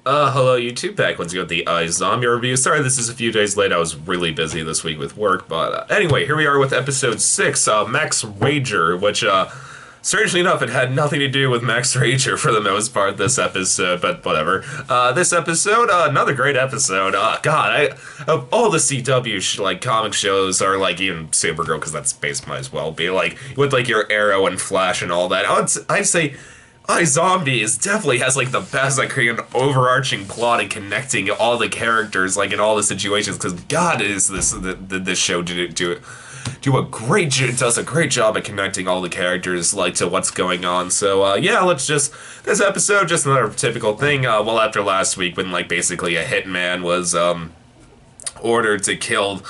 Hello YouTube, back once again with the iZombie review. Sorry this is a few days late, I was really busy this week with work, but anyway, here we are with episode 6, Max Rager, which, strangely enough, it had nothing to do with Max Rager for the most part this episode, but whatever. This episode, another great episode. God, of all the CW, comic shows, or, even Supergirl, because that's based might as well be, with, your Arrow and Flash and all that, I'd say iZombie is definitely has the best creating an overarching plot and connecting all the characters in all the situations, because God is this show do a great does a great job at connecting all the characters to what's going on. So yeah, this episode just another typical thing. Well, after last week when basically a hitman was ordered to kill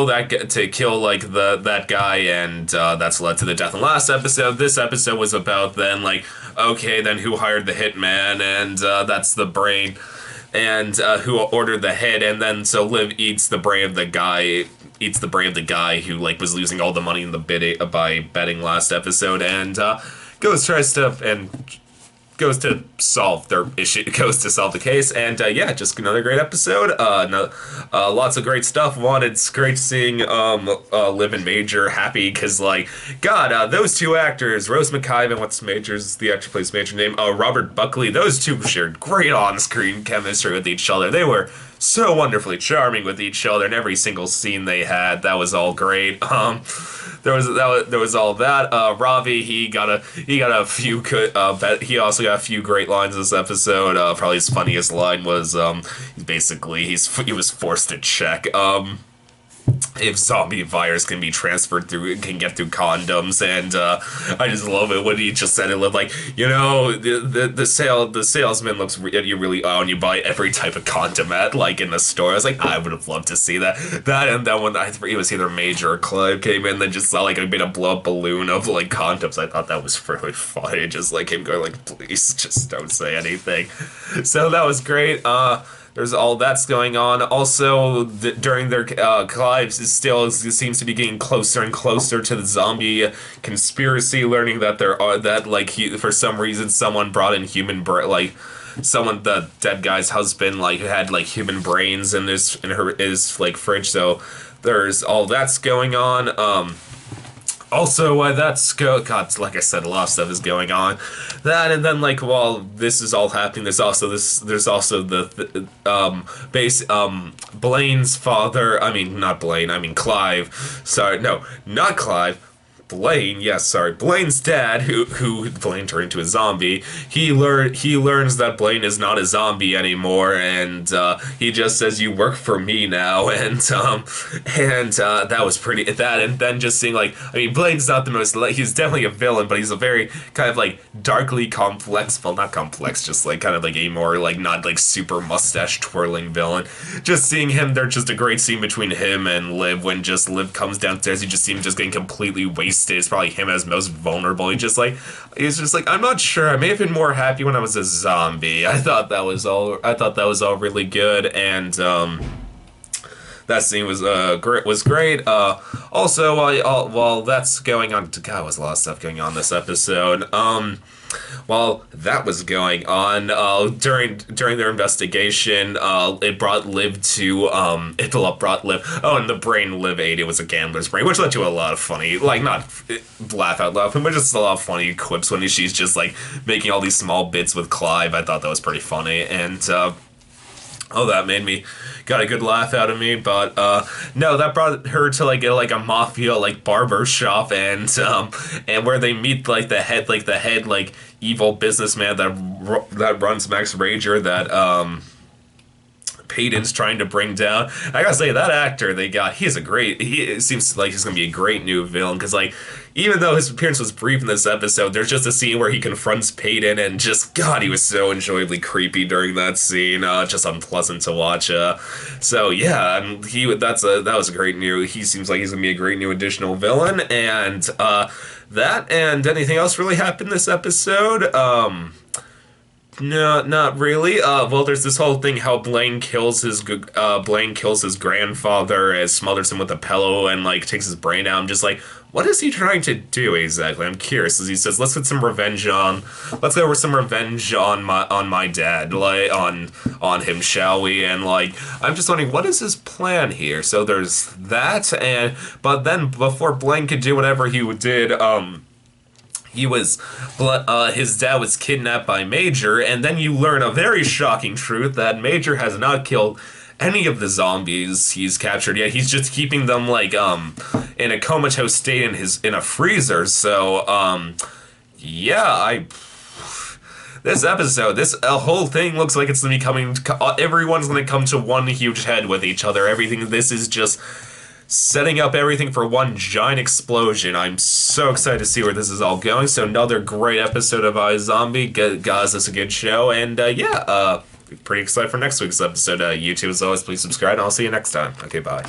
that guy, and that's led to the death in the last episode. This episode was about then okay, then who hired the hitman, and that's the brain, and who ordered the hit, and then so Liv eats the brain of the guy who was losing all the money in the bid by betting last episode, and goes to solve their issue, goes to solve the case, and yeah, just another great episode. Lots of great stuff. It's great seeing Liv and Major happy, because God, those two actors, Rose McIvan, what's Major's the actor who plays Major name? Robert Buckley. Those two shared great on-screen chemistry with each other. They were so wonderfully charming with each other in every single scene they had. That was all great. There was all that. Ravi, he got a few good. He also got a few great lines this episode. Probably his funniest line was he was forced to check if zombie virus can get through condoms, and I just love it when he just said it the salesman looks at you really when you buy every type of condom at in the store. I was I would have loved to see that, and then when it was either Major or Clive came in, then just saw I made a blow up balloon of condoms. I thought that was really funny, just him going please just don't say anything. So that was great. There's all that's going on. Also, during their Clive seems to be getting closer and closer to the zombie conspiracy, learning that for some reason someone brought in the dead guy's husband who had human brains in his fridge. So there's all that's going on. Also, God, like I said, a lot of stuff is going on. That, and then while this is all happening, there's also the Blaine's father. I mean, not Blaine. I mean Clive. Sorry, no, not Clive. Blaine, yes, sorry, Blaine's dad, who Blaine turned into a zombie. He learns that Blaine is not a zombie anymore, and he just says, "You work for me now," and that was pretty. And then just seeing Blaine's not the most he's definitely a villain, but he's a very kind of darkly complex, well, not complex, just kind of a more not super mustache twirling villain. Just seeing him, there's just a great scene between him and Liv when just Liv comes downstairs. You just see him just getting completely wasted. It's probably him as most vulnerable. He's just I'm not sure. I may have been more happy when I was a zombie. I thought that was all really good, and that scene was great. Also, while that's going on, God, was a lot of stuff going on this episode. While that was going on, during their investigation, it brought Liv to brought Liv. Oh, and the brain Liv ate, it was a gambler's brain, which led to a lot of funny, not laugh out loud, but just a lot of funny quips when she's just making all these small bits with Clive. I thought that was pretty funny, and that made me got a good laugh out of me. But no, that brought her to a mafia barber shop, and where they meet the head evil businessman that runs Max Rager, that Peyton's trying to bring down. I gotta say, that actor they got, it seems like he's gonna be a great new villain, because even though his appearance was brief in this episode, there's just a scene where he confronts Peyton, and just, God, he was so enjoyably creepy during that scene, just unpleasant to watch. So yeah, that was a great new, he seems like he's gonna be a great new additional villain, and that, and anything else really happened this episode? No, not really. Well, there's this whole thing how Blaine kills his grandfather and smothers him with a pillow and like takes his brain out. I'm just like, what is he trying to do exactly? I'm curious. As he says, let's go with some revenge on my dad, like on him, shall we? And like, I'm just wondering, what is his plan here? So there's that, but then before Blaine could do whatever he did, his dad was kidnapped by Major, and then you learn a very shocking truth that Major has not killed any of the zombies he's captured yet. He's just keeping them like in a comatose state in a freezer. So yeah, this whole thing looks like it's gonna be coming. Everyone's gonna come to one huge head with each other. Everything. This is just setting up everything for one giant explosion. I'm so excited to see where this is all going. So another great episode of iZombie. Guys, this is a good show. And pretty excited for next week's episode. YouTube, as always, please subscribe, and I'll see you next time. Okay, bye.